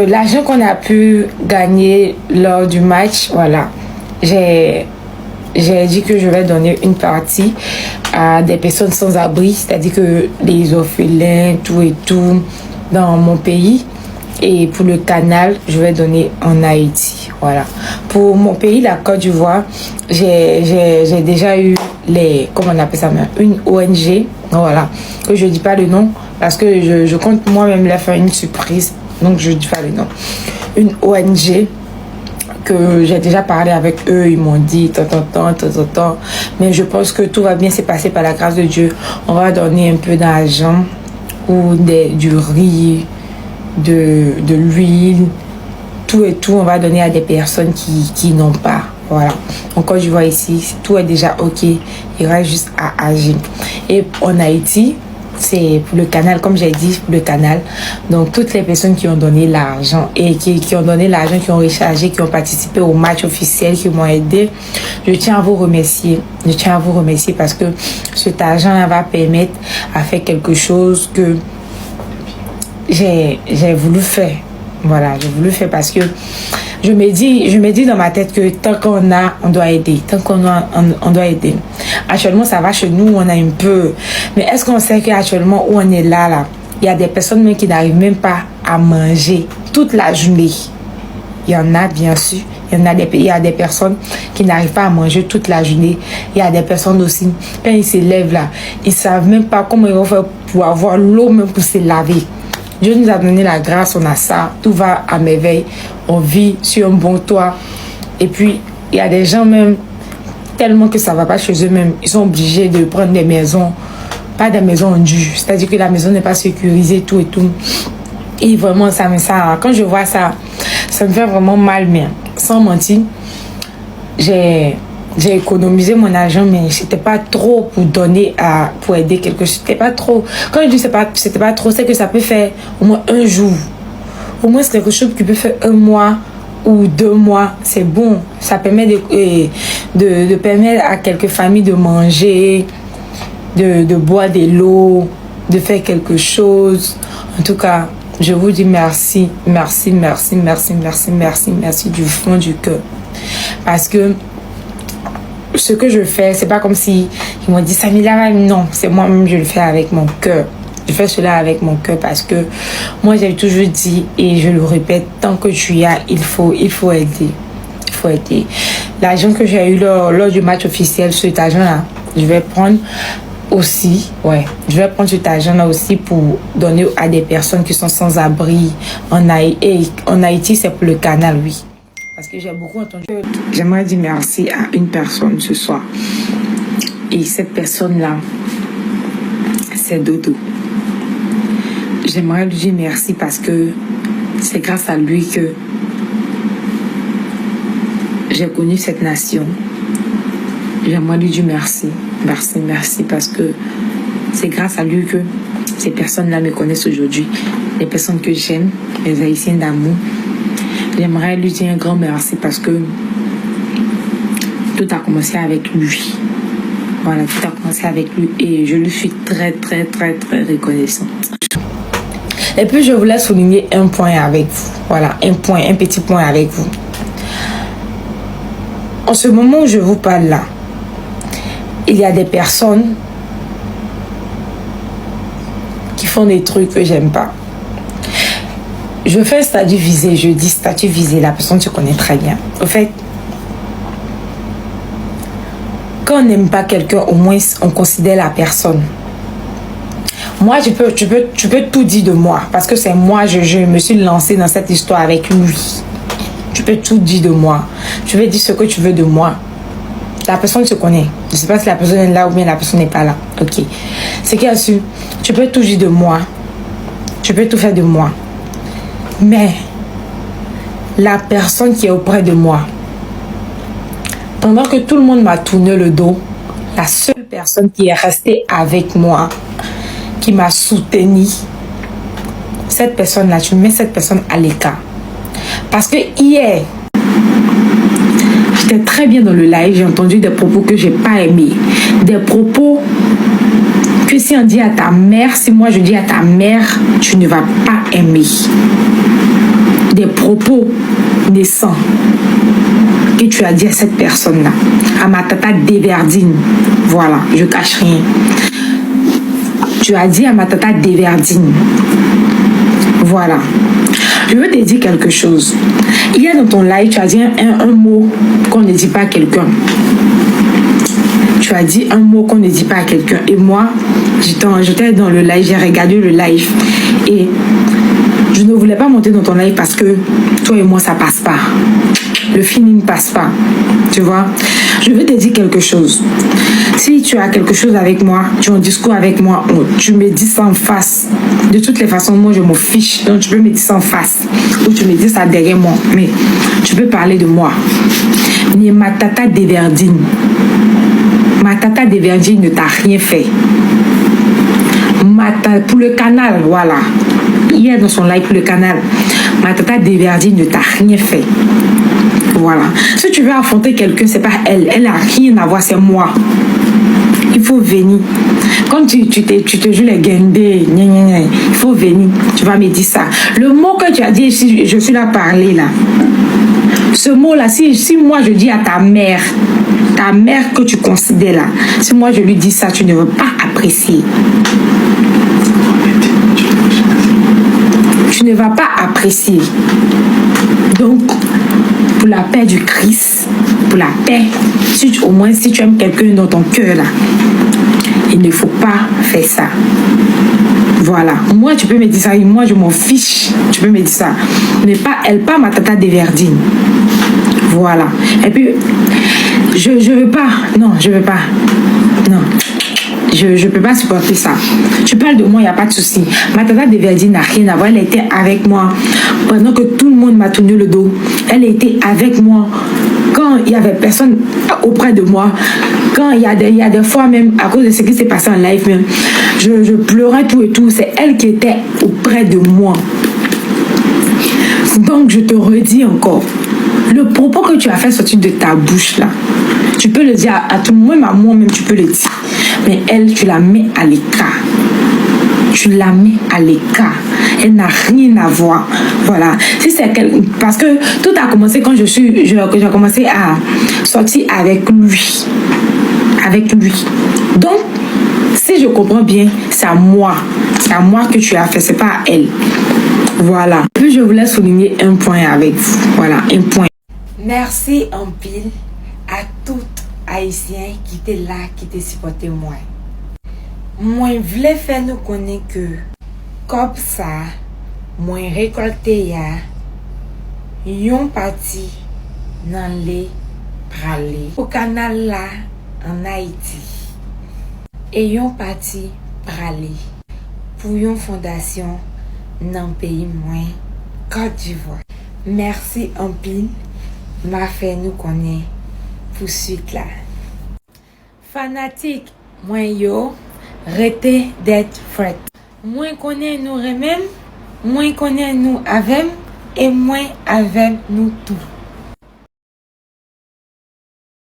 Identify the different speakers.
Speaker 1: l'argent qu'on a pu gagner lors du match, voilà, j'ai dit que je vais donner une partie à des personnes sans abri, c'est-à-dire que les orphelins, tout et tout, dans mon pays. Et pour le canal, je vais donner en Haïti. Voilà. Pour mon pays, la Côte d'Ivoire, j'ai déjà eu comment on appelle ça, une ONG, voilà, que je dis pas le nom parce que je compte moi-même leur faire une surprise, donc je dis pas le nom. Une ONG que j'ai déjà parlé avec eux, ils m'ont dit tant, mais je pense que tout va bien se passer par la grâce de Dieu. On va donner un peu d'argent ou du riz, de l'huile, tout et tout, on va donner à des personnes qui n'ont pas. Voilà. Donc quand je vois ici, tout est déjà ok. Il reste juste à agir. Et en Haïti, c'est pour le canal, comme j'ai dit, pour le canal. Donc toutes les personnes qui ont donné l'argent et qui ont donné l'argent, qui ont rechargé, qui ont participé au match officiel, qui m'ont aidé, je tiens à vous remercier. Je tiens à vous remercier parce que cet argent va permettre à faire quelque chose que j'ai voulu faire. Voilà, j'ai voulu faire parce que je me dis dans ma tête que tant qu'on a, on doit aider. Tant qu'on a, on doit aider. Actuellement, ça va chez nous, on a un peu. Mais est-ce qu'on sait qu'actuellement, où on est là, il y a des personnes même qui n'arrivent même pas à manger toute la journée. Il y en a, bien sûr. Il y a des personnes qui n'arrivent pas à manger toute la journée. Il y a des personnes aussi, quand ils se lèvent là, ils ne savent même pas comment ils vont faire pour avoir l'eau même pour se laver. Dieu nous a donné la grâce, on a ça, tout va à merveille, on vit sur un bon toit. Et puis, il y a des gens même, tellement que ça ne va pas chez eux-mêmes, ils sont obligés de prendre des maisons, pas des maisons dues, c'est-à-dire que la maison n'est pas sécurisée, tout et tout. Et vraiment, quand je vois ça, ça me fait vraiment mal, mais sans mentir, j'ai économisé mon argent, mais c'était pas trop pour donner pour aider quelque chose. C'était pas trop. Quand je dis c'était pas trop, c'est que ça peut faire au moins un jour. Au moins c'est quelque chose qui peut faire un mois ou 2 mois. C'est bon. Ça permet de permettre à quelques familles de manger, de boire de l'eau, de faire quelque chose. En tout cas, je vous dis merci, merci, merci, merci, merci, merci, merci du fond du cœur. Parce que ce que je fais, c'est pas comme si ils m'ont dit Samila, non, c'est moi-même, je le fais avec mon cœur. Je fais cela avec mon cœur parce que moi j'ai toujours dit et je le répète, tant que tu y as, il faut aider. Il faut aider. L'argent que j'ai eu lors du match officiel, cet argent-là, je vais prendre aussi, je vais prendre cet argent-là aussi pour donner à des personnes qui sont sans abri en Haïti. Et en Haïti, c'est pour le canal, oui. Parce que j'ai beaucoup entendu. J'aimerais dire merci à une personne ce soir. Et cette personne-là, c'est Dodo. J'aimerais lui dire merci parce que c'est grâce à lui que j'ai connu cette nation. J'aimerais lui dire merci. Merci, merci parce que c'est grâce à lui que ces personnes-là me connaissent aujourd'hui. Les personnes que j'aime, les Haïtiens d'amour. J'aimerais lui dire un grand merci parce que tout a commencé avec lui. Voilà, tout a commencé avec lui et je lui suis très, très, très, très reconnaissante. Et puis, je voulais souligner un point avec vous. Voilà, un petit point avec vous. En ce moment où je vous parle là, il y a des personnes qui font des trucs que j'aime pas. Je fais un statut visé, je dis statut visé, la personne se connaît très bien. En fait, quand on n'aime pas quelqu'un, au moins on considère la personne. Moi, tu peux tout dire de moi, parce que c'est moi, je me suis lancée dans cette histoire avec lui. Tu peux tout dire de moi. Tu peux dire ce que tu veux de moi. La personne se connaît. Je ne sais pas si la personne est là ou bien la personne n'est pas là. Ok. C'est qu'il y a su. Tu peux tout dire de moi. Tu peux tout faire de moi. Mais la personne qui est auprès de moi, pendant que tout le monde m'a tourné le dos, la seule personne qui est restée avec moi, qui m'a soutenue, cette personne-là, tu mets cette personne à l'écart. Parce que hier, j'étais très bien dans le live, j'ai entendu des propos que j'ai pas aimés. Des propos que si on dit à ta mère, si moi je dis à ta mère, tu ne vas pas aimer. Des propos naissants que tu as dit à cette personne-là, à ma tata Déverdine. Voilà, je cache rien. Tu as dit à ma tata Déverdine. Voilà. Je veux te dire quelque chose. Hier dans ton live, tu as dit un mot qu'on ne dit pas à quelqu'un. Tu as dit un mot qu'on ne dit pas à quelqu'un. Et moi, j'étais dans le live, j'ai regardé le live. Et je ne voulais pas monter dans ton live parce que toi et moi, ça passe pas. Le feeling ne passe pas. Tu vois? Je veux te dire quelque chose. Si tu as quelque chose avec moi, tu as un discours avec moi, tu me dis ça en face. De toutes les façons, moi, je m'en fiche. Donc, tu peux me dire ça en face. Ou tu me dis ça derrière moi. Mais tu peux parler de moi. Mais ma tata Déverdine. Ma tata Déverdine ne t'a rien fait. Pour le canal, voilà. Hier dans son live pour le canal, ma tata Déverdine ne t'a rien fait. Voilà. Si tu veux affronter quelqu'un, c'est pas elle. Elle n'a rien à voir, c'est moi. Il faut venir. Quand tu te joues les guindés, il faut venir. Tu vas me dire ça. Le mot que tu as dit, je suis là à parler là. Ce mot-là, si moi je dis à ta mère que tu considères là, si moi je lui dis ça, tu ne veux pas apprécier. Tu ne vas pas apprécier. Donc, pour la paix du Christ, pour la paix, au moins si tu aimes quelqu'un dans ton cœur là, il ne faut pas faire ça. Voilà. Moi, tu peux me dire ça, et moi je m'en fiche. Tu peux me dire ça. Mais pas elle, pas ma tata Déverdine. Voilà. Et puis, je veux pas. Non, je veux pas. Non. Je peux pas supporter ça. Tu parles de moi, il n'y a pas de souci. Ma tata Déverdine n'a rien à voir. Elle était avec moi pendant que tout le monde m'a tourné le dos. Elle était avec moi quand il n'y avait personne auprès de moi. Quand il y a des fois même, à cause de ce qui s'est passé en live même, je pleurais tout et tout. C'est elle qui était auprès de moi. Donc, je te redis encore. Le propos que tu as fait sortir de ta bouche là, tu peux le dire à tout le monde, à moi-même, tu peux le dire. Mais elle, tu la mets à l'écart. Tu la mets à l'écart. Elle n'a rien à voir. Voilà. Si c'est parce que tout a commencé quand j'ai commencé à sortir avec lui. Avec lui. Donc, si je comprends bien, c'est à moi. C'est à moi que tu as fait, c'est pas à elle. Voilà. Puis je voulais souligner un point avec vous. Voilà, un point. Merci en pile à toutes Haïtiens qui étaient là, qui étaient supportés moi. Moi, je voulais faire nous connaître que, comme ça, moi récolté ya, yon parti dans les pralés au canal là en Haïti. Et yon parti pralé pour yon fondation dans le pays moins Côte d'Ivoire. Merci en pile, m'a fait nous connaître pour suite là. Fanatique, moi yo, rete d'être fret. Moins connaît nous remèm, moins connaît nous avec, et moins avec nous tout.